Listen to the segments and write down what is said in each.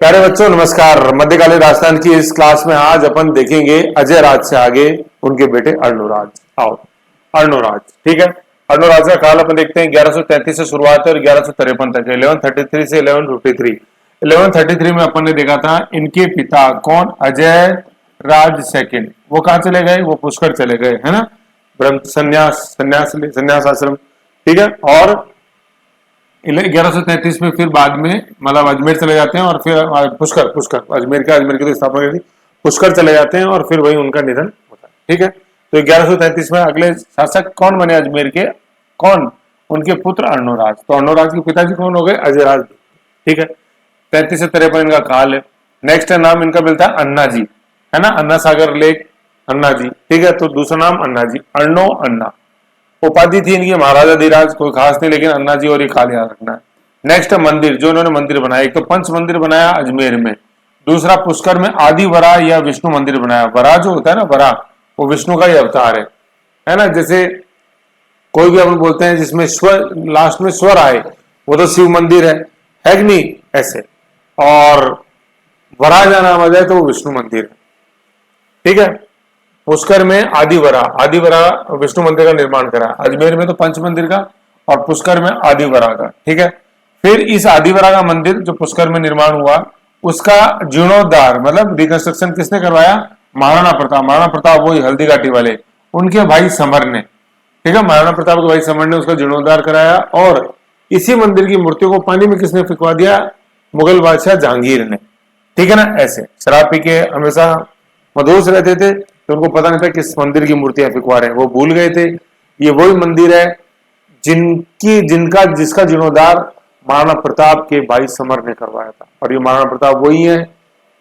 प्यारे बच्चों नमस्कार। मध्यकालीन राजस्थान की इस क्लास में आज अपन देखेंगे अजय राज से आगे उनके बेटे अर्णोराज। आओ अर्णोराज, ठीक है। अर्णोराज का काल अपन देखते हैं 1133 से शुरुआत है और 1153 तक है। 1133 से 1153। 1133 में अपन ने देखा था इनके पिता कौन, अजय राज सेकंड, वो कहाँ चले गए, वो पुष्कर चले गए, है ना, ब्रह्म संन्यास आश्रम, ठीक है। और 1133 में फिर बाद में मतलब अजमेर चले जाते हैं और फिर पुष्कर अजमेर की तो स्थापना की थी, पुष्कर चले जाते हैं और फिर वही उनका निधन होता है, ठीक है। तो 1133 में अगले शासक कौन बने अजमेर के, कौन, उनके पुत्र अर्णोराज। तो अर्णोराज के पिताजी कौन हो गए, अजय राज, ठीक है। 33 से 53 इनका काल है। नेक्स्ट नाम इनका मिलता है अन्ना जी, है ना, अन्ना सागर लेक, अन्ना जी, ठीक है। तो दूसरा नाम अन्ना जी, अर्णो अन्ना। उपाधि थी इनकी महाराजा धीराज, कोई खास नहीं, लेकिन अन्ना जी और ये काल याद रखना है। नेक्स्ट मंदिर जो इन्होंने मंदिर बनाया, एक तो पंच मंदिर बनाया अजमेर में, दूसरा पुष्कर में आदि वरा या विष्णु मंदिर बनाया। वरा जो होता है ना, वरा वो विष्णु का ही अवतार है ना। जैसे कोई भी अपन बोलते हैं जिसमें स्वर लास्ट में स्वर आए वो तो शिव मंदिर है कि नहीं, ऐसे। और वरा का नाम आ जाए तो वो विष्णु मंदिर है, ठीक है। पुष्कर में आदिवरा विष्णु मंदिर का निर्माण करा, अजमेर में तो पंच मंदिर का और पुष्कर में आदिवरा का, ठीक है। फिर इस आदिवरा का मंदिर जो पुष्कर में निर्माण हुआ उसका जीर्णोद्धार मतलब रिकंस्ट्रक्शन किसने करवाया, महाराणा प्रताप वही हल्दी घाटी वाले, उनके भाई समर ने, ठीक है। महाराणा प्रताप के भाई समर ने उसका जीर्णोद्धार कराया। और इसी मंदिर की मूर्तियों को पानी में किसने फिकवा दिया, मुगल बादशाह जहांगीर ने, ठीक है ना। ऐसे शराब पी के हमेशा मदहोश रहते थे तो उनको पता नहीं था किस मंदिर की मूर्तियां फिकवा रहे हैं, वो भूल गए थे। ये वही मंदिर है जिसका जीर्णोद्धार महाराणा प्रताप के भाई समर ने करवाया था। और ये महाराणा प्रताप वही है,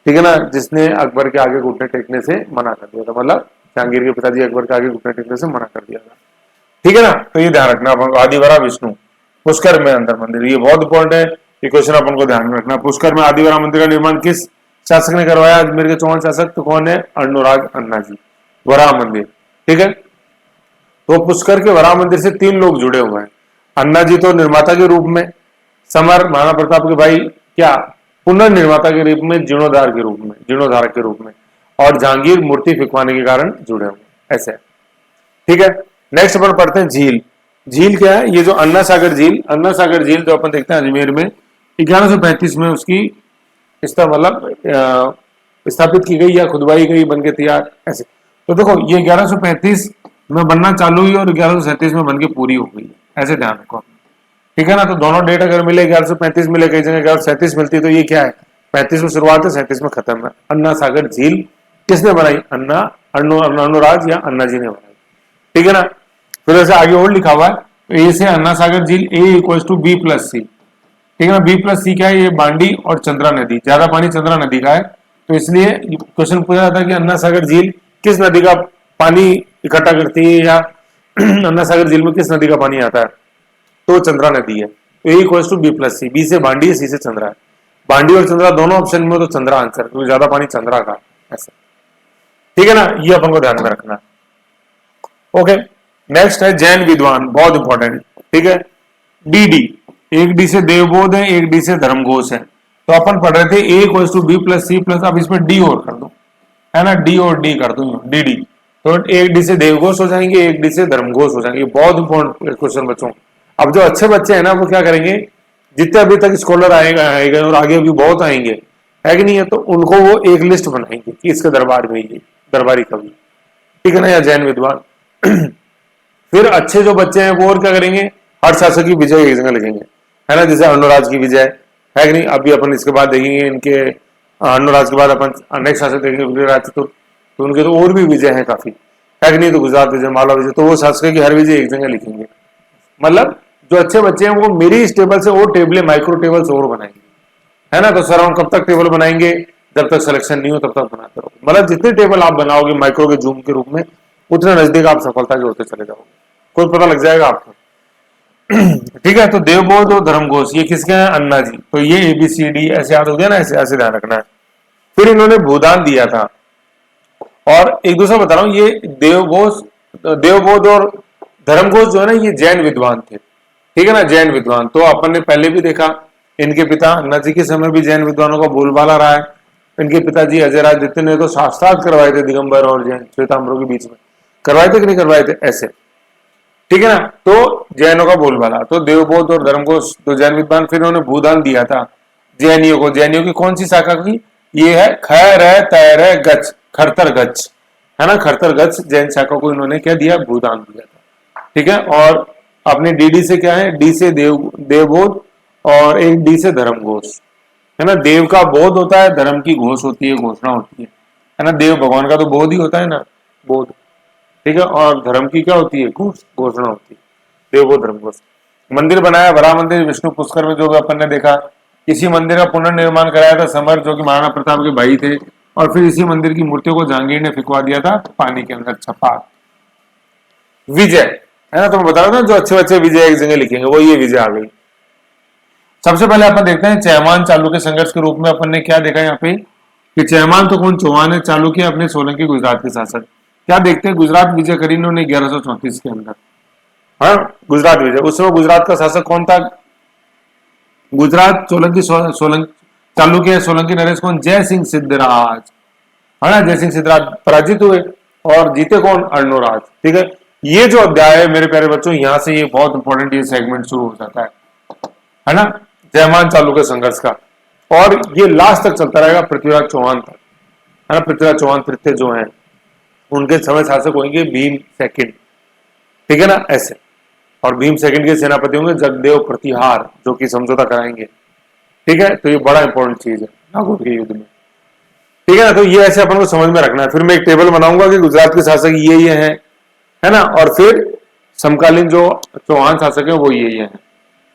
ठीक है ना, जिसने अकबर के आगे घुटने टेकने से मना कर दिया था, मतलब जहांगीर के पिताजी अकबर के आगे घुटने टेकने से मना कर दिया था, ठीक है ना। तो ये ध्यान रखना, आदिवरा विष्णु, पुष्कर में अंदर मंदिर, ये बहुत इंपॉर्टेंट है, ये क्वेश्चन अपन को ध्यान में रखना। पुष्कर में आदिवरा मंदिर का निर्माण किस शासक ने करवाया, अजमेर के चौहान शासक, तो कौन है, अर्णोराज अन्ना जी। वराह मंदिर, ठीक है। तो पुष्कर के वराह मंदिर से 3 लोग जुड़े हुए हैं। अन्ना जी तो निर्माता के रूप में, समर महाराणा प्रताप के भाई क्या पुनर्निर्माता के रूप में, जीर्णोद्धारक के रूप में, और जहांगीर मूर्ति फिकवाने के कारण जुड़े हुए, ऐसे, ठीक है। नेक्स्ट अपन पढ़ते हैं झील क्या है, ये जो अन्ना सागर झील जो अपन देखते हैं अजमेर में 1135 में उसकी मतलब स्थापित की गई या खुदवाई गई, बन के तैयार, ऐसे। तो देखो ये 1135 में बनना चालू हुई और 1137 में बन के पूरी हो गई, ऐसे ध्यान रखो, ठीक है ना। तो दोनों डेट अगर मिले 1135 मिले, कई जगह 1137 मिलती है, तो ये क्या है, 35 में शुरुआत है 37 में खत्म है। अन्ना सागर झील किसने बनाई, अर्णोराज या अन्ना जी ने बनाई, ठीक है ना। फिर ऐसे आगे और लिखा हुआ है, ए से अन्ना सागर झील A=B+C, ठीक है ना। B+C क्या है, ये बांडी और चंद्रा नदी, ज्यादा पानी चंद्रा नदी का है, तो इसलिए क्वेश्चन पूछा जाता है कि अन्ना सागर झील किस नदी का पानी इकट्ठा करती है, या अन्ना सागर झील में किस नदी का पानी आता है, तो चंद्रा नदी है। तो A=B+C, B से बांडी है, C से चंद्रा है। बांडी और चंद्रा दोनों ऑप्शन में तो चंद्रा आंसर, क्योंकि ज्यादा पानी चंद्रा का, ऐसा, ठीक है ना। ये अपन को ध्यान में रखना, ओके। नेक्स्ट है जैन विद्वान, बहुत इंपॉर्टेंट, ठीक है। डी, एक डी से देवबोध है, एक डी से धर्मघोष है। तो अपन पढ़ रहे थे A=B+C+, अब इसमें डी और कर दो, है ना, डी और डी कर दो, डी। तो एक डी से देवघोष हो जाएंगे, एक डी से धर्मघोष हो जाएंगे। बहुत इंपॉर्टेंट क्वेश्चन बच्चों। अब जो अच्छे बच्चे हैं ना वो क्या करेंगे, जितने अभी तक स्कॉलर आएगा और आगे भी बहुत आएंगे, है कि नहीं है, तो उनको वो एक लिस्ट बनाएंगे कि इसके दरबार में ये दरबारी कवि, ठीक है ना, या जैन विद्वान। फिर अच्छे जो बच्चे हैं वो और क्या करेंगे, हर शासक की विजय एक जगह लिखेंगे, है ना, जैसे अर्णोराज की विजय, है कि नहीं। अभी अपन इसके बाद देखेंगे इनके अर्णोराज के बाद अपन नेक्स्ट शासक देखेंगे तो उनके तो और भी विजय है काफी, है कि नहीं। तो गुजरात विजय, मालवा विजय, तो वो शासक की हर विजय एक जगह लिखेंगे। मतलब जो अच्छे बच्चे हैं वो मेरी इस टेबल से और टेबलें, माइक्रो टेबल्स और बनाएंगे, है ना। तो सर हम कब तक टेबल बनाएंगे, जब तक सिलेक्शन नहीं हो तब तक बनाते रहो। मतलब जितने टेबल आप बनाओगे माइक्रो के जूम के रूप में, उतने नजदीक आप सफलता के होते चले जाओगे, कोई पता लग जाएगा आपको, ठीक है। तो देवबोध और धर्मघोष ये किसके हैं, अन्ना जी। तो ये ABCD ऐसे याद हो गया ना, ऐसे ध्यान रखना है। फिर इन्होंने भूदान दिया था। और एक दूसरा बता रहा हूं, ये देवबोध और धर्मघोष जो है ना, ये जैन विद्वान थे, ठीक है ना, जैन विद्वान। तो अपन ने पहले भी देखा इनके पिता अन्ना जी के समय भी जैन विद्वानों का बोलबाला रहा है। इनके पिताजी अजयराज द्वितीय ने तो शास्त्रार्थ करवाए थे दिगंबर और जैन श्वेतांबरों के बीच में, करवाए थे कि नहीं करवाए थे ऐसे, ठीक है ना। तो जैनों का बोलबाला, तो देवबोध और धर्मघोष तो जैन विद्वान, फिर उन्होंने भूदान दिया था जैनियों को। जैनियों की कौन सी शाखा की, ये है खैर तैर गच खरतर गच, है ना, खरतर गच जैन शाखा को इन्होंने क्या दिया, भूदान दिया था, ठीक है। और अपने डीडी से क्या है, डी से देवबोध और एक डी से धर्मघोष, है ना। देव का बोध होता है, धर्म की घोष होती है, घोषणा होती है ना। देव भगवान का तो बोध ही होता है ना, बोध, ठीक है। और धर्म की क्या होती है, घोषणा होती है, देवबोध धर्मघोष। मंदिर बनाया, बड़ा मंदिर विष्णु पुष्कर में, जो अपन ने देखा। इसी मंदिर का पुनर्निर्माण कराया था समर, जो कि महाराणा प्रताप के भाई थे। और फिर इसी मंदिर की मूर्तियों को जहांगीर ने फिकवा दिया था पानी के अंदर, छपा। विजय, है ना, तो मैं बता रहा था जो अच्छे अच्छे विजय एक जगह लिखेंगे, वो ये विजय आ गई। सबसे पहले अपन देखते हैं चैमान चालुक्य संघर्ष के रूप में अपन ने क्या देखा यहाँ पे, कि चैमान तो कौन, चौहान है, चालुक्य अपने सोलंकी गुजरात के शासक। क्या देखते हैं, गुजरात विजय करी इन्होंने 1134 के अंदर, हाँ गुजरात विजय। उस समय गुजरात का शासक कौन था, गुजरात सोलंकी सोलंकी चालुक्य सोलंकी नरेश कौन, जय सिंह सिद्धराज, है ना, जय सिंह सिद्धराज पराजित हुए और जीते कौन, अर्णोराज, ठीक है। ये जो अध्याय है मेरे प्यारे बच्चों, यहां से ये बहुत इंपॉर्टेंट ये सेगमेंट शुरू हो जाता है ना, जयमान चालुक्य संघर्ष का। और ये लास्ट तक चलता रहेगा पृथ्वीराज चौहान तक, है ना। पृथ्वीराज चौहान तृतीय जो है उनके समय शासक होंगे भीम सेकंड, ठीक है ना, ऐसे। और भीम सेकंड के सेनापति होंगे जगदेव प्रतिहार, जो कि समझौता कराएंगे, ठीक है। तो ये बड़ा इंपॉर्टेंट चीज है नागौर के युद्ध में, ठीक है ना। तो ये ऐसे अपन को समझ में रखना है। फिर मैं एक टेबल बनाऊंगा कि गुजरात के शासक ये है ना, और फिर समकालीन जो चौहान शासक है वो ये है।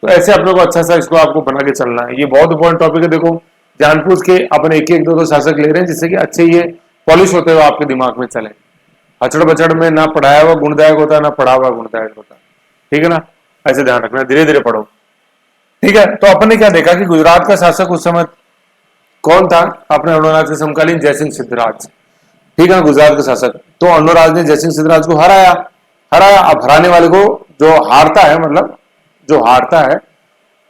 तो ऐसे अपने को अच्छा सा इसको आपको बना के चलना है। ये बहुत इंपॉर्टेंट टॉपिक है, देखो जानबूझ के अपन एक एक दो शासक ले रहे हैं, जिससे कि अच्छे ये पॉलिश होते हुए आपके दिमाग में चले। अचड़ बचड़ में ना पढ़ाया हुआ गुणदायक होता है, ना पढ़ा हुआ गुणदायक होता है, ठीक है ना। ऐसे ध्यान रखना, धीरे धीरे पढ़ो, ठीक है। तो अपन ने क्या देखा कि गुजरात का शासक उस समय कौन था, अपने अर्णोराज के समकालीन जयसिंह सिद्धराज, ठीक है, गुजरात का शासक। तो अर्णोराज ने जयसिंह सिद्धराज को हराया। अब हराने वाले को, जो हारता है, मतलब जो हारता है,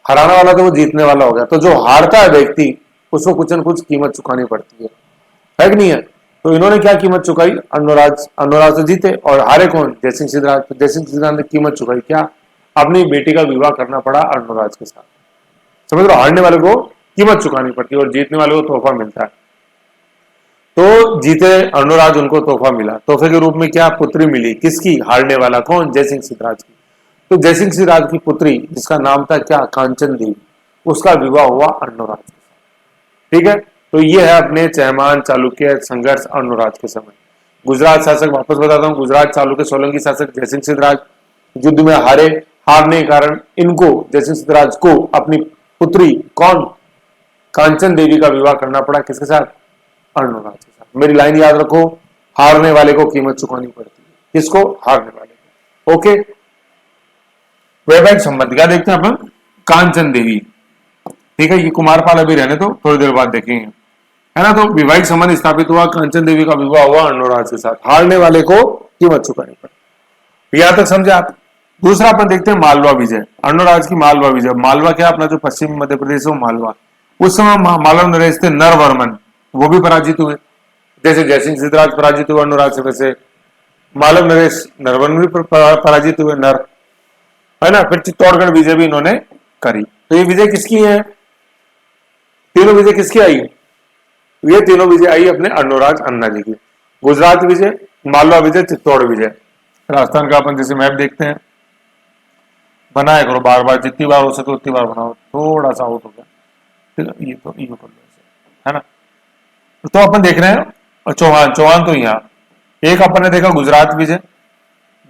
हराने वाला तो वो जीतने वाला हो गया, तो जो हारता है व्यक्ति उसको कुछ न कुछ कीमत चुकानी पड़ती है कि नहीं है। तो इन्होंने क्या कीमत चुकाई, अर्णोराज से जीते और हारे कौन, जयसिंह सिद्धराज। तो जयसिंह सिद्धराज ने कीमत चुकाई क्या, अपनी बेटी का विवाह करना पड़ा अर्णोराज के साथ, समझ लो। हारने वाले को कीमत चुकानी पड़ती है और जीतने वाले को तोहफा मिलता है। तो जीते अर्णोराज, उनको तोहफा मिला, तोहफे के रूप में क्या, पुत्री मिली, किसकी, हारने वाला कौन, जयसिंह सिद्धराज की। तो जयसिंह सिद्धराज की पुत्री, जिसका नाम था क्या, कांचन देवी, उसका विवाह हुआ अर्णोराज के साथ, ठीक है। तो ये है अपने चैमान चालुक्य संघर्ष अर्णोराज के समय। गुजरात शासक वापस बताता हूं, गुजरात चालुक्य सोलंकी शासक जयसिंह सिद्धराज युद्ध में हारने के कारण इनको, जयसिंह सिद्धराज को, अपनी पुत्री कौन, कांचन देवी का विवाह करना पड़ा, किसके साथ, अर्णोराज के साथ। मेरी लाइन याद रखो, हारने वाले को कीमत चुकानी पड़ती है, किसको, हारने वाले को, ओके। वैवाहिक संबंध क्या देखते हैं अपन, कांचन देवी, ठीक है। ये कुमारपाल अभी रहने तो थोड़ी देर बाद देखेंगे, है ना। तो वैवाहिक संबंध स्थापित हुआ, कांचन देवी का विवाह हुआ अर्णोराज के साथ, हारने वाले को कीमत चुकानी पड़ी। यहां तक समझे आप। दूसरा अपन देखते हैं मालवा विजय, अर्णोराज की मालवा विजय। मालवा क्या, अपना जो पश्चिम मध्य प्रदेश है वो मालवा। उस समय मालव नरेश थे नरवर्मन, वो भी पराजित हुए। जैसे जयसिंह सिद्धराज पराजित हुए अर्णोराज से, वैसे मालव नरेश नरवर्मन भी पराजित हुए, नर, है ना। फिर चित्तौड़गढ़ विजय भी इन्होंने करी। तो ये विजय किसकी है, तीनों विजय किसकी आई, ये तीनों विजय आई अपने अर्णोराज अन्ना जी की। गुजरात विजय, मालवा विजय, चित्तौड़ विजय। राजस्थान का अपन जैसे मैप देखते हैं, बनाया करो बार बार, जितनी बार हो सके उतनी बार बनाओ। थोड़ा सा आउट हो गया, ये तो ये कर लो, है ना। तो अपन देख रहे हैं चौहान तो यहाँ एक अपन ने देखा गुजरात विजय,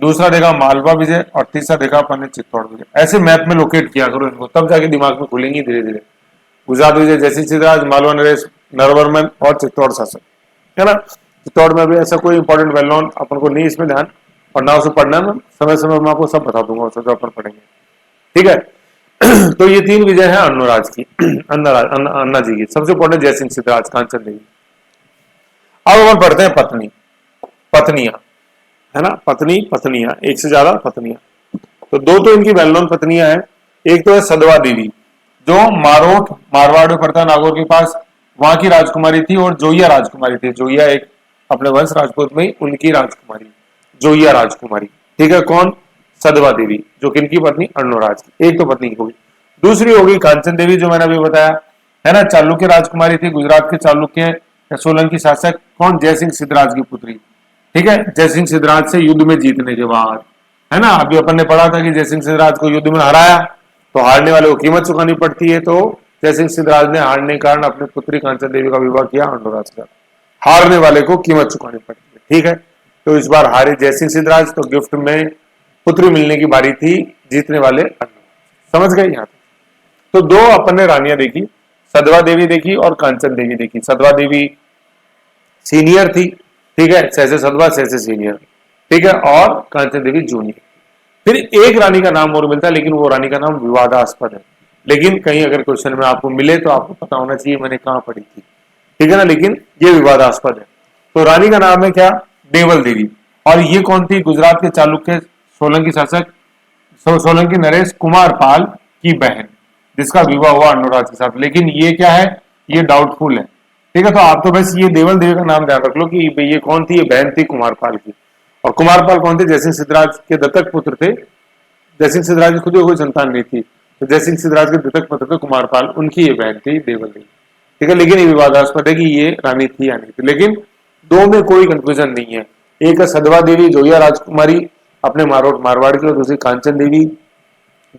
दूसरा देखा मालवा विजय और तीसरा देखा अपन ने चित्तौड़ विजय। ऐसे मैप में लोकेट किया करो इनको, तब जाके दिमाग में खुलेंगी धीरे धीरे। गुजरात विजय जयसिंह सिद्धराज, मालवा नरेश नरवर्मन और चित्तौड़ शासक, है ना। चित्तौड़ में भी ऐसा कोई इंपॉर्टेंट वेल नोन अपन को नहीं इसमें ध्यान, और ना उसे पढ़ना है, समय समय में आपको सब बता दूंगा उसे, जो अपन पढ़ेंगे, ठीक है। तो ये तीन विजय है अर्णोराज की, अन्ना जी की। सबसे इंपॉर्टेंट जयसिंह सिद्धराज, कांचन देवी। अब अपन पढ़ते हैं पत्नियां, है ना, पत्नियां, एक से ज्यादा पत्नियां। तो दो तो इनकी वेल नोन पत्नियां हैं। एक तो है सदवा देवी, जो मारोट मारवाड़ में पड़ता है नागौर के पास, वहां की राजकुमारी थी और जोइया राजकुमारी थी। जोइया एक अपने वंश राजपूत में उनकी राजकुमारी जोइया राजकुमारी। ठीक है, कौन? सदवा देवी, जो किनकी पत्नी? अर्णोराज की। एक तो पत्नी होगी। दूसरी होगी कांचन देवी, जो मैंने अभी बताया है ना, चालुक्य राजकुमारी थी, गुजरात के चालुक्य सोलंकी शासक कौन? जयसिंह सिद्धराज की पुत्री। ठीक है, जयसिंह सिद्धराज से युद्ध में जीतने के बाद, है ना, अभी अपन ने पढ़ा था कि जयसिंह सिद्धराज को युद्ध में हराया तो हारने वाले को कीमत चुकानी पड़ती है। तो जयसिंह सिद्धराज ने हारने के कारण अपनी पुत्री कांचन देवी का विवाह किया अर्णोराज का। हारने वाले को कीमत चुकानी पड़ती है। ठीक है, तो इस बार हारे जयसिंह सिद्धराज, तो गिफ्ट में पुत्री मिलने की बारी थी जीतने वाले अर्णोराज। समझ गए यहाँ? तो दो अपन ने रानियां देखी, सदवा देवी देखी और कांचन देवी देखी। सदवा देवी सीनियर थी, ठीक है, सहसे सदवा सहसे सीनियर, ठीक है, और कांचन देवी जूनियर। फिर एक रानी का नाम और मिलता है, लेकिन वो रानी का नाम विवादास्पद है। लेकिन कहीं अगर क्वेश्चन में आपको मिले तो आपको पता होना चाहिए मैंने कहां पढ़ी थी। ठीक है ना, लेकिन ये विवादास्पद है। तो रानी का नाम है क्या? देवल देवी। और ये कौन थी? गुजरात के चालुक्य सोलंकी शासक सोलंकी नरेश कुमार पाल की बहन, जिसका विवाह हुआ अर्णोराज के साथ। लेकिन ये क्या है? ये डाउटफुल है। ठीक है, तो आप तो बस ये देवल देवी का नाम ध्यान रख लो कि ये कौन थी? ये बहन थी कुमारपाल की। और कुमारपाल कौन थे? जयसिंह सिद्धराज के दत्तक पुत्र थे। जयसिंह सिद्धराज की खुद कोई संतान नहीं थी, तो जयसिंह सिद्धराज के दत्तक पुत्र थे कुमारपाल, उनकी ये बहन थी देवल देवी। ठीक है, लेकिन ये विवादास्पद है कि ये रानी थी या नहीं थी। लेकिन दो में कोई कंफ्यूजन नहीं है। एक है सदवा देवी जोइया राजकुमारी अपने मारोट मारवाड़ की, और दूसरी कांचन देवी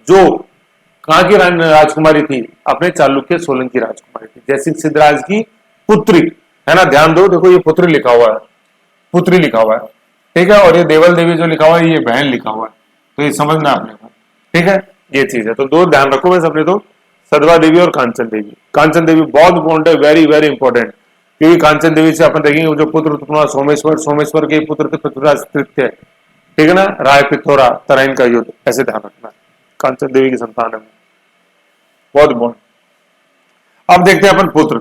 जो कहां की राजकुमारी थी? अपने चालुक्य सोलंकी राजकुमारी थी, जयसिंह सिद्धराज की पुत्री। है ना, ध्यान दो, देखो ये पुत्री लिखा हुआ है, पुत्री लिखा हुआ है। ठीक है, और ये देवल देवी जो लिखा हुआ है ये बहन लिखा हुआ है। तो ये समझना आपने को। ठीक है, ये चीज है। तो दो ध्यान रखो बस अपने, तो सदवा देवी और कांचन देवी। कांचन देवी बहुत इंपॉर्टेंट है, वेरी वेरी इंपॉर्टेंट, क्योंकि कांचन देवी से अपन देखेंगे जो पुत्र उत्पन्न सोमेश्वर, सोमेश्वर के पुत्र थे पृथ्वीराज तृतीय। ठीक है ना, राय पिथौरा तराइन का युद्ध, ऐसे ध्यान रखना। कांचन देवी की संतान है, बहुत इंपॉर्टेंट। अब देखते हैं अपन पुत्र,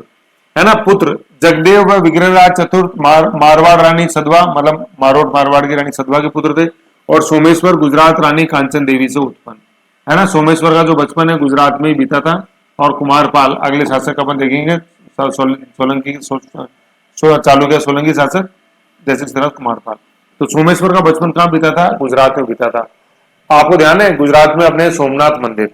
है ना, पुत्र जगदेव व विग्रहराज चतुर्थ मारवाड़ रानी सदवा, मतलब मारोट मारवाड़ की रानी सदवा के पुत्र थे। और सोमेश्वर गुजरात रानी कांचन देवी से उत्पन्न। है ना, सोमेश्वर का जो बचपन है गुजरात में ही बीता था। और कुमारपाल अगले शासक अपन देखेंगे, सोलंकी चालुक्य सोलंकी शासक जैसे सिद्धराज कुमारपाल। तो सोमेश्वर का बचपन कहाँ बीता था? गुजरात में बीता था। आपको ध्यान है गुजरात में अपने सोमनाथ मंदिर,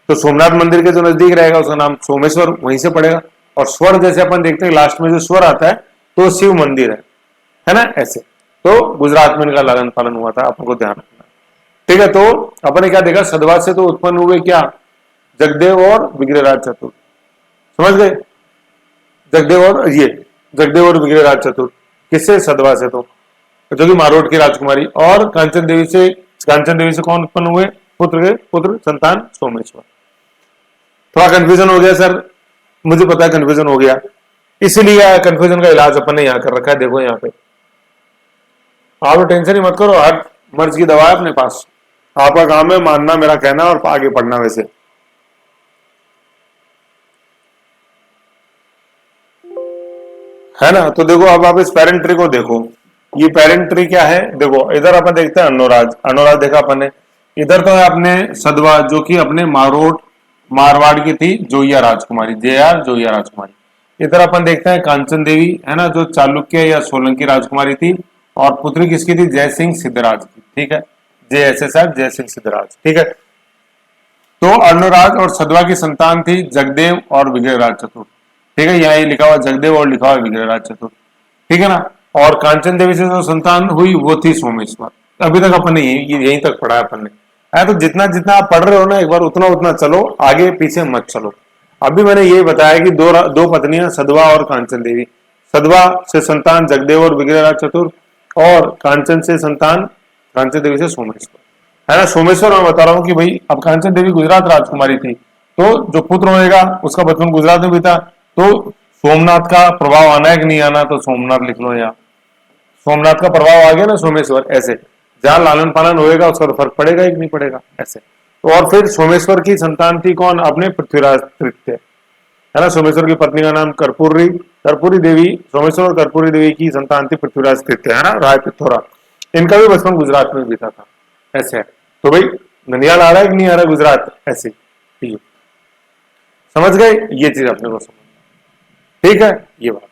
तो सोमनाथ मंदिर के जो नजदीक रहेगा उसका नाम सोमेश्वर, वहीं से पड़ेगा। और स्वर जैसे अपन देखते हैं लास्ट में जो स्वर आता है तो शिव मंदिर है ना, ऐसे। तो गुजरात में इनका लालन पालन हुआ था, आपको ध्यान रखना। ठीक है, तो अपन ने क्या देखा? सदवा से तो उत्पन्न हुए क्या? जगदेव और विग्रहराज चतुर्थ। समझ गए? जगदेव और ये जगदेव और विग्रहराज चतुर्थ किससे? सदवा से, तो जो कि मारोट की राजकुमारी। और कांचन देवी से कौन उत्पन्न हुए? पुत्र संतान सोमेश्वर। थोड़ा कंफ्यूजन हो गया सर, मुझे पता है कंफ्यूजन हो गया, इसीलिए कंफ्यूजन का इलाज अपन ने यहां कर रखा है। देखो यहाँ पे आप टेंशन ही मत करो, हर मर्ज की दवा है अपने पास। आपका काम है मानना मेरा कहना और आगे पढ़ना। वैसे है ना, तो देखो अब आप इस पेरेंट ट्री को देखो। ये पेरेंट ट्री क्या है? देखो इधर अपन देखते हैं अर्णोराज देखा अपन ने। इधर तो है अपने सदवा, जो कि अपने मारवाड़ की थी, जोइया राजकुमारी, जोइया राजकुमारी। इधर अपन देखते हैं कांचन देवी, है ना, जो चालुक्य या सोलंकी राजकुमारी थी। और पुत्री किसकी थी? जयसिंह सिद्धराज की। ठीक है, जयसिंह सिद्धराज। ठीक है, तो अर्णोराज और सदवा की संतान थी जगदेव और विग्रहराज चतुर्थ। ठीक है, यहाँ लिखा हुआ जगदेव और लिखा हुआ विग्रहराज चतुर्थ। ठीक है ना, और कांचन देवी से जो संतान हुई वो थी सोमेश्वर। अभी तक अपन ने यहीं तक पढ़ा है अपन ने। तो जितना जितना आप पढ़ रहे हो ना, एक बार उतना उतना चलो, आगे पीछे मत चलो। अभी मैंने ये बताया कि दो पत्नियां सदवा और कांचन देवी। सदवा से संतान जगदेव और विग्रहराज चतुर्थ, और कांचन से संतान कांचन देवी से सोमेश्वर। है ना, सोमेश्वर मैं बता रहा हूँ कि भाई अब कांचन देवी गुजरात राजकुमारी थी, तो जो पुत्र होएगा उसका बचपन गुजरात में बीता, तो सोमनाथ का प्रभाव आना है कि नहीं आना? तो सोमनाथ लिख लो यहाँ, सोमनाथ का प्रभाव आ गया ना सोमेश्वर। ऐसे जहां लालन पालन होएगा उसका तो फर्क पड़ेगा कि नहीं पड़ेगा, ऐसे। तो और फिर सोमेश्वर की संतान थी कौन? अपने पृथ्वीराज तृतीय। है ना, सोमेश्वर की पत्नी का नाम कर्पूरी देवी। सोमेश्वर और कर्पूरी देवी की संतान थी पृथ्वीराज तृतीय, है ना, राय पिथौरा। इनका भी बचपन गुजरात में बीता था, ऐसे है। तो भाई ननियाल आ रहा है कि नहीं आ रहा है गुजरात? ऐसे ठीक है। समझ गए, ये चीज अपने को समझ, ठीक है। ये बात,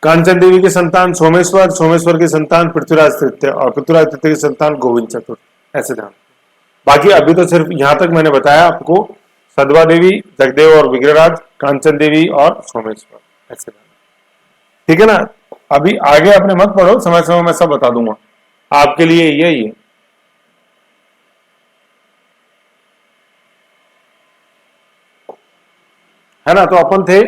कांचन देवी के संतान सोमेश्वर, सोमेश्वर की संतान पृथ्वीराज तृतीय, और पृथ्वीराज तृतीय की संतान गोविंद चतुर्थ, ऐसे ध्यान। बाकी अभी तो सिर्फ यहां तक मैंने बताया आपको, सदवा देवी, जगदेव और विग्रहराज, कांचन देवी और सोमेश्वर, ऐसे ध्यान, ठीक है ना। अभी आगे अपने मत पढ़ो, समय समय मैं सब बता दूंगा आपके लिए, यही है ना। तो अपन थे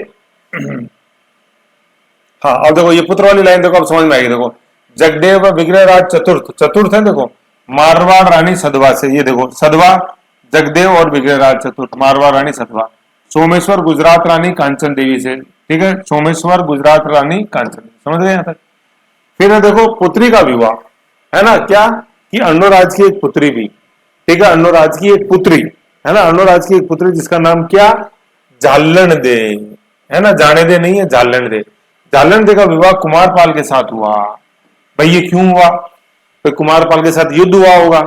हाँ, अब देखो ये पुत्र वाली लाइन देखो, अब समझ में आएगी। देखो, जगदेव विग्रहराज चतुर्थ, चतुर्थ है देखो, मारवाड़ रानी सदवा से, ये देखो सदवा, जगदेव और विग्रहराज चतुर्थ, मारवाड़ रानी सदवा। सोमेश्वर गुजरात रानी कांचन देवी से, ठीक है, सोमेश्वर गुजरात रानी कांचन देवी, समझ गए यहां तक। फिर है देखो पुत्री का विवाह, है ना, क्या कि अर्णोराज की एक पुत्री भी, ठीक है, अर्णोराज की एक पुत्री, है ना, अर्णोराज की एक पुत्री जिसका नाम क्या, जालन दे, है ना, जाने दे नहीं है, जालन दे। जालन दे का विवाह कुमारपाल के साथ हुआ। भाई ये क्यों हुआ, तो कुमारपाल के साथ युद्ध हुआ होगा,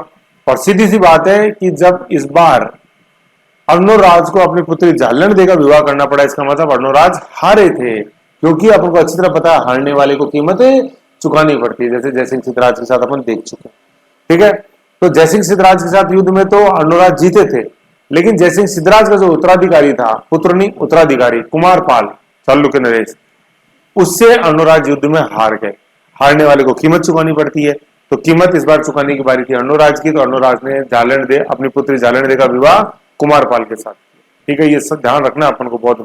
और सीधी सी बात है कि जब इस बार अर्णोराज को अपनी पुत्री जालन दे का विवाह करना पड़ा, इसका मतलब अर्णोराज हारे थे, क्योंकि अपन को अच्छी तरह पता है हारने वाले को कीमतें चुकानी पड़ती है, जैसे जयसिंह सिद्धराज के साथ अपन देख चुके हैं, ठीक है। तो जयसिंह सिद्धराज के साथ युद्ध में तो अर्णोराज जीते थे, लेकिन जयसिंह सिद्धराज का जो उत्तराधिकारी था, पुत्र नहीं उत्तराधिकारी, कुमारपाल, चालुक्य नरेश, उससे अर्णोराज युद्ध में हार गए। हारने वाले को कीमत चुकानी पड़ती है, तो कीमत इस बार चुकाने की बारी थी अर्णोराज की, तो अर्णोराज ने जालन दे, अपनी पुत्री जालन दे का विवाह कुमारपाल के साथ, ठीक है। ये सब ध्यान रखना अपन को बहुत,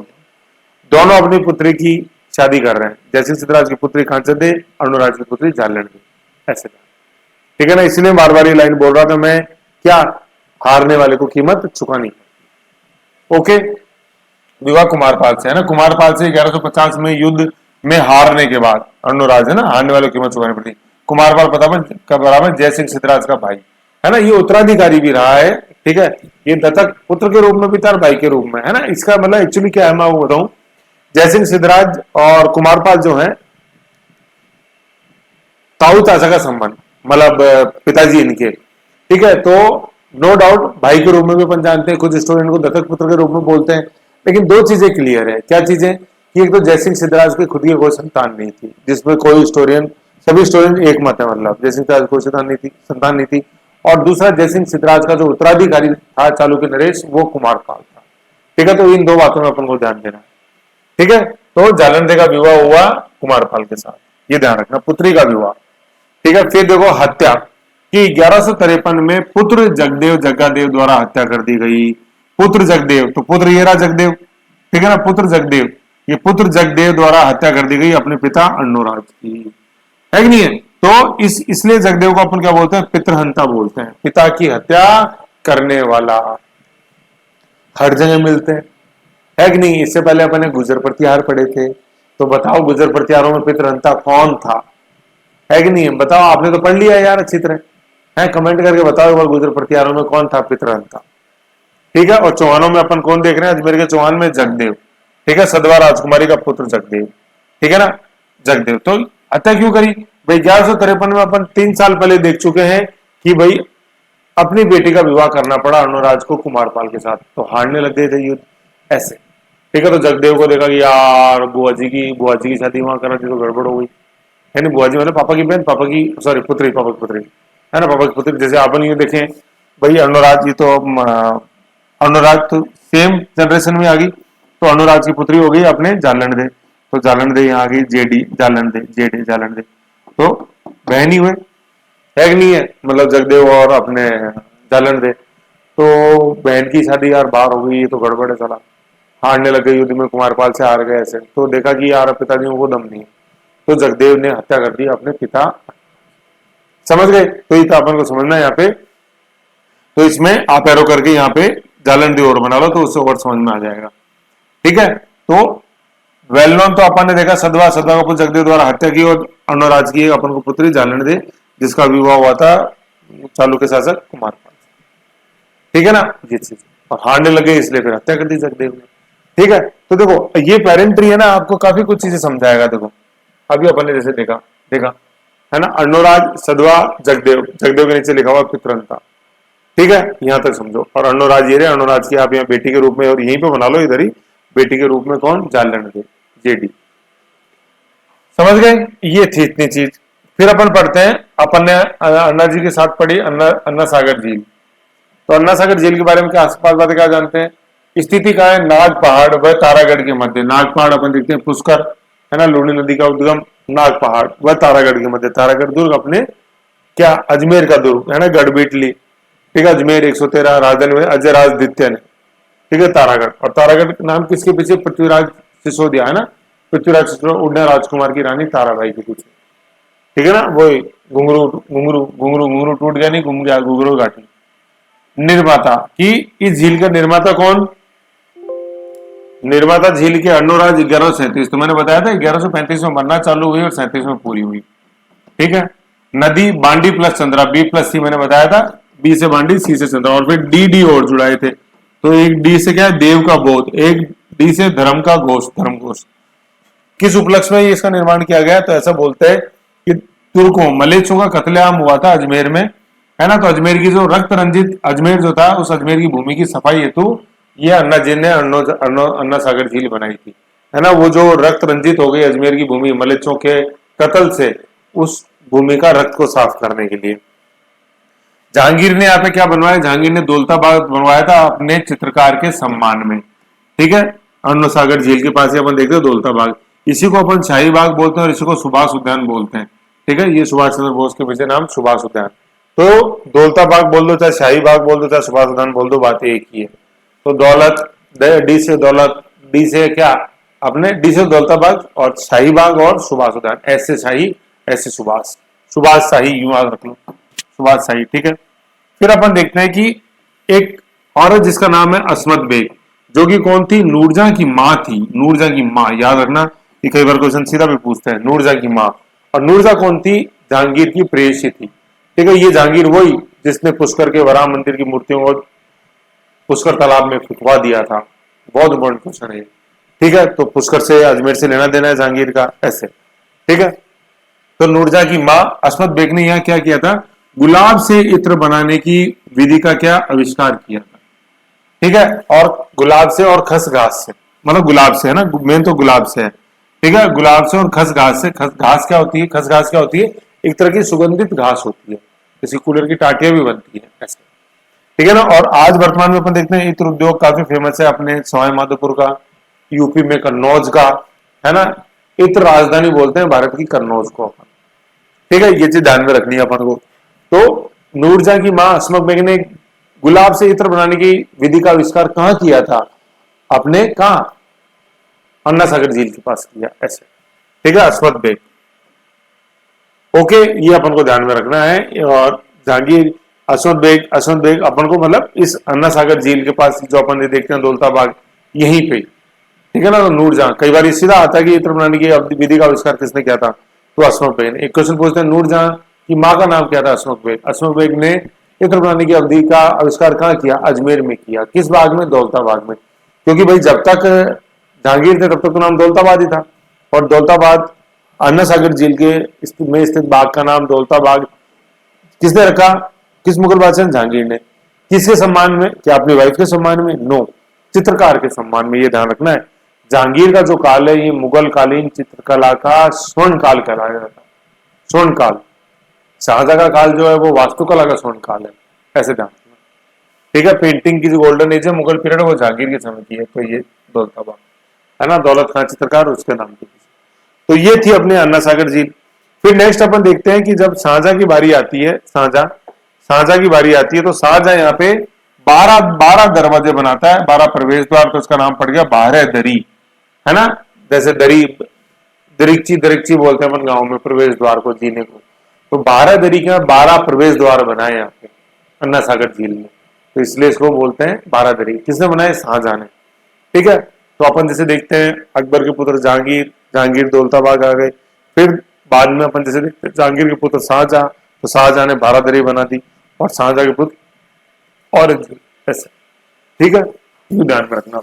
दोनों अपनी पुत्री की शादी कर रहे हैं, जयसिंह सिद्धराज की पुत्री कांचन दे, अर्णोराज की पुत्री जालन दे, ऐसे, ठीक है ना। इसलिए बार बार ये लाइन बोल रहा था मैं, क्या, हारने वाले को कीमत चुकानी, ओके। विवाह कुमारपाल से, है ना, कुमारपाल से 1150 में युद्ध में हारने के बाद अर्णोराज, है ना, हारने वालों की कीमत चुकानी पड़ती। कुमारपाल पता बराबर जयसिंह सिद्धराज का भाई, है ना, ये उत्तराधिकारी भी रहा है, ठीक है। ये दत्तक पुत्र के रूप में भी था और भाई के रूप में, है ना। इसका मतलब एक्चुअली क्या है मैं वो बताऊं, जयसिंह सिद्धराज और कुमारपाल जो है ताऊ चाचा का संबंध, मतलब पिताजी इनके, ठीक है। तो नो डाउट भाई के रूप में भी अपन जानते हैं, कुछ स्टूडेंट को दत्तक पुत्र के रूप में बोलते हैं, लेकिन दो चीजें क्लियर है, क्या चीजें, कि एक तो जयसिंह सिद्धराज की खुद की कोई संतान नहीं थी, जिसमें कोई स्टोरियन, सभी स्टूडेंट एक मत है, मतलब जयसिंह सिद्धराज कोई संतान नहीं थी। और दूसरा, जयसिंह सिद्धराज का जो उत्तराधिकारी था चालुक्य नरेश, वो कुमारपाल था, ठीक है। तो इन दो बातों में अपन को ध्यान देना है, ठीक है। तो जालंधर का विवाह हुआ कुमारपाल के साथ, ये ध्यान रखना, पुत्री का विवाह, ठीक है। फिर देखो हत्या कि 1153 में पुत्र जगदेव जग्गादेव द्वारा हत्या कर दी गई। पुत्र जगदेव, तो पुत्र ये रहा जगदेव, ठीक है ना, पुत्र जगदेव, ये पुत्र जगदेव द्वारा हत्या कर दी गई अपने पिता अर्णोराज की, है कि नहीं है। तो इसलिए जगदेव को अपन क्या बोलते हैं, पितृहंता बोलते हैं, पिता की हत्या करने वाला। हर जगह मिलते हैं, है कि नहीं। इससे पहले अपन ने गुजर प्रतिहार पढ़े थे, तो बताओ गुजर प्रतिहारों में पितृहंता कौन था, है कि नहीं, बताओ, आपने तो पढ़ लिया यार अच्छी तरह, है, कमेंट करके बताओ एक बार, गुजर प्रतिहारों में कौन था पितृहंता, ठीक है। और चौहानों में अपन कौन देख रहे हैं, अजमेर के चौहान में जगदेव, ठीक है, सदवा राजकुमारी का पुत्र जगदेव, ठीक है ना, जगदेव। तो हत्या क्यों करी भाई, 1153 में अपन 3 साल पहले देख चुके हैं कि भाई अपनी बेटी का विवाह करना पड़ा अर्णोराज को कुमारपाल के साथ, तो हारने लग गए थे युद्ध, ऐसे, ठीक है। तो जगदेव को देखा कि यार बुआ जी की शादी वहां करा थी, तो गड़बड़ हो गई, यानी बुआ जी मतलब पापा की बहन, पापा की सॉरी पुत्री, पापा की पुत्री, है ना, पापा की पुत्री। जैसे अपन ये देखें भाई अर्णोराज जी, तो अर्णोराज तो सेम जनरेशन में आ गई, तो अर्णोराज की पुत्री हो गई अपने जालन दे, तो जालन दे यहाँ आ गई जेडी जालन दे, जेडी जालन दे, तो बहन ही हुए, है कि नहीं है, मतलब जगदेव और अपने जालन दे। तो बहन की शादी यार बाहर हो गई, ये तो गड़बड़ है, चला हारने लग गए युद्ध में, कुमारपाल से हार गए ऐसे, तो देखा कि यार पिताजियों को दम नहीं है, तो जगदेव ने हत्या कर दी अपने पिता, समझ गए। तो ये अपन को समझना है यहाँ पे, तो इसमें आप एरो करके यहाँ पे जालन दे और बना लो, तो उससे और समझ में आ जाएगा, ठीक है। तो वेल नोन तो अपन ने देखा सदवा का पुत्र जगदेव द्वारा हत्या की, और अर्णोराज की अपन को पुत्री जालन दे, जिसका विवाह हुआ था चालुक्य शासक कुमारपाल, ठीक है ना, ये चीज, और हारने लगे इसलिए फिर हत्या कर दी जगदेव ने, ठीक है। तो देखो ये पेरेंट्री है ना, आपको काफी कुछ चीजें समझाएगा। देखो अभी अपन ने जैसे देखा है ना, अर्णोराज सदवा जगदेव, जगदेव के नीचे लिखा हुआ पितृहंता, ठीक है, यहां तक समझो। और अर्णोराज ये रहे, अर्णोराज की आप यहाँ बेटी के रूप में, और यहीं पे बना लो इधर ही, बेटी के रूप में कौन, जालंधर के, जेडी। समझ गए, ये थी इतनी चीज। फिर अपन पढ़ते हैं, अपन ने अन्ना जी के साथ पढ़ी अन्ना सागर झील। तो अन्ना सागर झील के बारे में क्या आसपास बातें क्या जानते हैं? स्थिति का है नाग पहाड़ व तारागढ़ के मध्य। नाग पहाड़ अपन देखते हैं पुष्कर, है ना, लूनी नदी का उद्गम नाग पहाड़ व तारागढ़ के मध्य। तारागढ़ दुर्ग अपने क्या, अजमेर का दुर्ग है ना, गढ़बीटली, ठीक है, अजमेर 113, राजधानी में अजय राज द्वितीय ने, ठीक है, तारागढ़। और तारागढ़ का नाम किसके पीछे, पृथ्वीराज सिसोदिया, है ना, पृथ्वीराज सिसोदिया उड़ने राजकुमार की रानी ताराबाई के पीछे, ठीक है ना, वही घुंगरू घुंगरू घुंगरू घुंगरू टूट गया, नहीं घूम गया, घुंगरू घाटी। निर्माता की, इस झील का निर्माता कौन, निर्माता झील के अर्णोराज 1137। तो मैंने बताया था 1135 में बनना चालू हुई और 37 में पूरी हुई, ठीक है। नदी बांडी प्लस चंद्रा, बी प्लस सी मैंने बताया था, बी से बांडी, सी से चंद्रा, और फिर डी डी और जुड़ाए थे। तो एक डी से क्या है, देव का बोध, एक डी से धर्म का घोष, धर्म घोष। किस उपलक्ष्य में इसका निर्माण किया गया? तो ऐसा बोलते हैं कि तुर्कों मलेच्छों का कत्लेआम हुआ था अजमेर में, है ना, तो अजमेर की जो रक्त रंजित अजमेर जो था, उस अजमेर की भूमि की सफाई हेतु ये अन्ना जी ने अन्ना सागर झील बनाई थी, है ना। वो जो रक्त रंजित हो गई अजमेर की भूमि मलेच्छों के कत्ल से, उस भूमि का रक्त को साफ करने के लिए जहांगीर ने यहाँ पे क्या बनवाया, जहांगीर ने दौलताबाग बनवाया था अपने चित्रकार के सम्मान में, ठीक है। अन्ना सागर झील के पास ही अपन देखते हैं दौलताबाग, इसी को अपन शाही बाग बोलते हैं और इसी को सुभाष उद्यान बोलते हैं, ठीक है। ये सुभाष चंद्र बोस के पीछे नाम सुभाष उद्यान। तो दौलताबाग बोल दो, चाहे शाही बाग बोल दो, चाहे सुभाष उद्यान बोल दो, बात एक ही है। तो दौलत, डी से दौलत, डी से क्या, अपने डी से दौलताबाग और शाही बाग और सुभाष उद्यान, ऐसे शाही ऐसे सुभाष, सुभाष शाही यूं याद रख लो, सुभाष शाही, ठीक है। फिर अपन देखते हैं कि एक औरत जिसका नाम है अस्मत बेग, जो कि कौन थी, नूरजहां की माँ थी। नूरजहां की माँ याद रखना, कि कई बार क्वेश्चन सीधा भी पूछते हैं, नूरजहां की माँ। और नूरजहां कौन थी, जहांगीर की प्रेयसी थी, ठीक है। ये जहांगीर वही जिसने पुष्कर के वराह मंदिर की मूर्तियों को पुष्कर तालाब में फुकवा दिया था। बहुत इंपॉर्टेंट क्वेश्चन है, ठीक है। तो पुष्कर से अजमेर से लेना देना है जहांगीर का, ऐसे, ठीक है। तो नूरजहां की माँ अस्मत बेग ने यहाँ क्या किया था, गुलाब से इत्र बनाने की विधि का क्या आविष्कार किया था, ठीक है। और गुलाब से और खस घास से, मतलब गुलाब से, है ना, मेन तो गुलाब से है, ठीक है। गुलाब से और खस घास से, खस घास क्या होती है, खस घास क्या होती है, एक तरह की सुगंधित घास होती है, जैसे कूलर की टाटियां भी बनती है, ऐसे, ठीक है ना। और आज वर्तमान में अपन देखते हैं इत्र उद्योग काफी फेमस है अपने सवाई माधोपुर का, यूपी में कन्नौज का, है ना। इत्र राजधानी बोलते हैं भारत की कन्नौज को अपन, ठीक है। ये चीज ध्यान में रखनी है अपन को। तो नूरजहां की मां अस्मत बेग ने गुलाब से इत्र बनाने की विधि का आविष्कार कहां किया था, अपने कहा, अन्ना सागर झील के पास किया, ऐसे, ठीक है, अस्मत बेग, ओके। ये अपन को ध्यान में रखना है। और जहांगीर, अस्मत बेग अपन को मतलब इस अन्ना सागर झील के पास जो अपन देखते हैं दौलताबाग, यहीं पे, ठीक है ना। तो नूरजहां, कई बार सीधा आता है कि इत्र बनाने की विधि का आविष्कार किसने किया था, तो अस्मत बेग ने। एक क्वेश्चन पूछते हैं, नूरजहां की माँ का नाम क्या था, अस्मत बेग। अस्मत बेग ने इत्र बनाने की अवधि का आविष्कार कहाँ किया, अजमेर में किया। किस बाग में, दौलताबाग में, क्योंकि भाई जब तक जहांगीर थे तब तक तो नाम दौलताबाद ही था। और दौलताबाद अन्ना सागर झील के में स्थित बाग का नाम दौलताबाग किसने रखा, किस मुगल बादशाह, जहांगीर ने। किसके सम्मान में, क्या अपनी वाइफ के सम्मान में, नो, चित्रकार के सम्मान में, ये ध्यान रखना है। जहांगीर का जो काल है ये मुगल कालीन चित्रकला का स्वर्ण काल कहलाया जाता है, स्वर्ण काल। शाहजहां का काल जो है वो वास्तुकला का स्वर्ण काल है, ऐसे ध्यान रखना, ठीक है। पेंटिंग की जो गोल्डन एज है मुगल पीरियड, वो जहांगीर के समय की है। तो ये दौलताबाग, है ना, दौलत खान चित्रकार, उसके नाम की। तो ये थी अपने अन्ना सागर झील। फिर नेक्स्ट अपन देखते हैं कि जब शाहजहां की बारी आती है, शाहजहां की बारी आती है, तो शाहजहां यहाँ पे 12 दरवाजे बनाता है, 12 प्रवेश द्वार। तो उसका नाम पड़ गया बारह दरी, है ना। जैसे दरी, दरिक्ची बोलते हैं अपन गाँव में प्रवेश द्वार को, जीने को। तो 12 दरी के 12 प्रवेश द्वार बनाए यहाँ पे अन्ना सागर झील में, तो इसलिए इसको बोलते हैं 12 दरी। किसने बनाए, शाहजहां ने, ठीक है। तो अपन जैसे देखते हैं अकबर के पुत्र जहांगीर दौलताबाग आ गए। फिर बाद में अपन जैसे देखते हैं जहांगीर के पुत्र शाहजहां, तो शाहजहां ने 12 दरी बना दी, और शाहजहां के पुत्र औरंगजेब, ऐसे, ठीक है। ये ध्यान में रखना।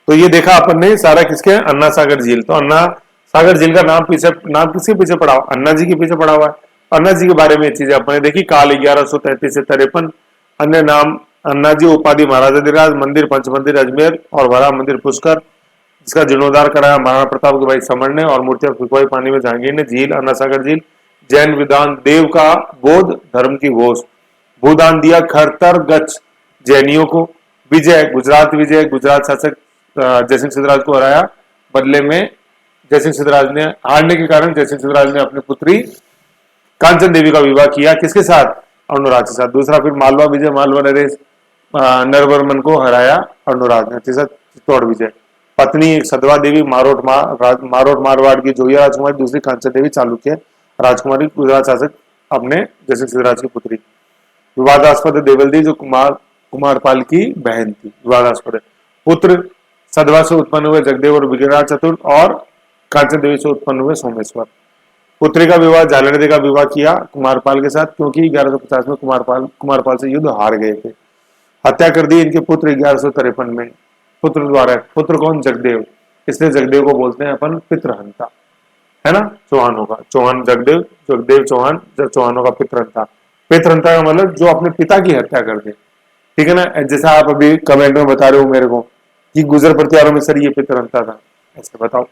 तो ये देखा अपन ने सारा किसके, अन्ना सागर झील। तो अन्ना सागर झील का नाम किसके पीछे पड़ा हुआ, अन्ना जी के पीछे पड़ा हुआ है। अन्ना जी के बारे में ये चीजें अपने देखी। काल 1133 से 53, अन्य नाम अन्ना जी, उपाधि महाराजाधिराज, मंदिर पंच मंदिर अजमेर और वरा मंदिर पुष्कर, जिसका जीर्णोद्धार कराया महाराणा प्रताप के भाई समर ने, और मूर्तियां फुकवाई पानी में जहांगीर ने। झील अन्ना सागर झील, जैन विधान देव का बोध धर्म की घोष, भूदान दिया खरतर गच्छ जैनियों को। विजय गुजरात शासक जयसिंह सिद्धराज को हराया, बदले में जयसिंह सिद्धराज ने हारने के कारण जयसिंह सिद्धराज ने अपनी पुत्री कांचन देवी का विवाह किया, किसके साथ? अर्णोराज के साथ। दूसरा फिर मालवा विजय, मालवा नरेश नरवर्मन को हराया अर्णोराज ने। तीसरा चित्तौड़ विजय, पत्नी एक सदवा देवी मारोट मारवाड़ की जोया राजकुमारी, दूसरी कांचन देवी चालुक्य राजकुमारी, गुजरात शासक अपने जयसिंह सिद्धराज की पुत्री। विवादास्पद देवल्दी जो कुमारपाल की बहन थी, विवादास्पद है। पुत्र सदवा से उत्पन्न हुए जगदेव और विग्रहराज चतुर्थ, और कांचन देवी से उत्पन्न हुए सोमेश्वर। पुत्री का विवाह झालर का विवाह किया कुमारपाल के साथ, क्योंकि 1150 में कुमारपाल से युद्ध हार गए थे। हत्या कर दी इनके पुत्र 1153 में पुत्र द्वारा। पुत्र कौन? जगदेव, इसलिए जगदेव को बोलते हैं अपन पितृहंता, है ना, चौहानों का। चौहान जगदेव चौहान चौहानों का पितृहंता। पितृहंता का मतलब जो अपने पिता की हत्या कर दे, ठीक है ना। जैसा आप अभी कमेंट में बता रहे हो मेरे को कि गुजर प्रतिहारों में सर ये पितृहंता था, ऐसे बताओ,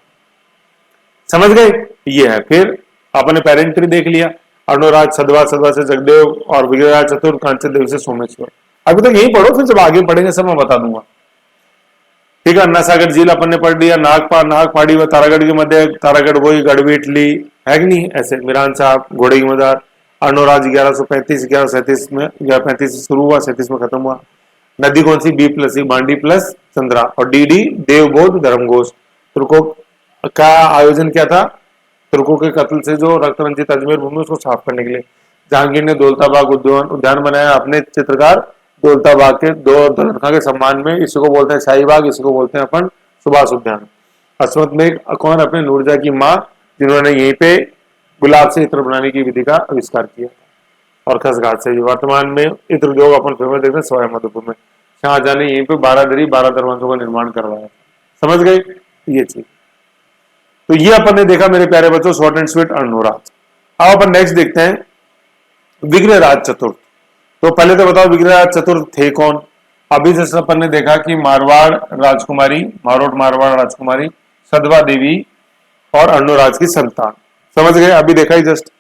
समझ गए? ये है। फिर आपने पेरेंट ट्री देख लिया, अर्णोराज सदवा से जगदेव और विग्रहराज चतुर्थ, कांचन देवी से सोमेश्वर। अभी तक यही पढ़ो, फिर जब आगे पढ़ेंगे सब मैं बता दूंगा, ठीक है। अन्ना सागर झील अपन ने पढ़ लिया। नागपाड़ी व तारागढ़ के मध्य, तारागढ़ वही गढ़वेटली है कि नहीं, ऐसे मिरान साहब घोड़े की मजार। अर्णोराज 1137 में 35 से शुरू हुआ, 37 में खत्म हुआ। नदी कौन सी? B+C, बांडी प्लस चंद्रा। और DD देवबोध धर्मघोष। तुर्कों का आयोजन क्या था? तुर्कों के कत्ल से जो रक्त रंजित अजमेर भूमि उसको साफ करने के लिए जहांगीर ने दौलताबाग उद्यान बनाया अपने चित्रकार दौलताबाग के दौलत खां के सम्मान में। इसी को बोलते हैं शाही बाग, इसी को बोलते हैं अपन सुभाष उद्यान। असमत में कौन? अपने नूरजहां की माँ, जिन्होंने यहीं पे गुलाब से इत्र बनाने की विधि का आविष्कार किया। और खसघाट से वर्तमान में इत्र उद्योग अपन फेमस देखते हैं सवाई माधोपुर में। शाहजहां ने यहीं पे 12 दरवाजों का निर्माण करवाया। समझ गए ये चीज? तो ये अपन ने देखा मेरे प्यारे बच्चों, शॉर्ट एंड स्वीट अर्णोराज। अब अपन नेक्स्ट देखते हैं विग्रहराज चतुर्थ। तो पहले तो बताओ विग्रहराज चतुर्थ थे कौन? अभी जैसे अपन ने देखा कि मारोट मारवाड़ राजकुमारी, सदवा देवी और अर्णोराज की संतान। समझ गए? अभी देखा ही जस्ट।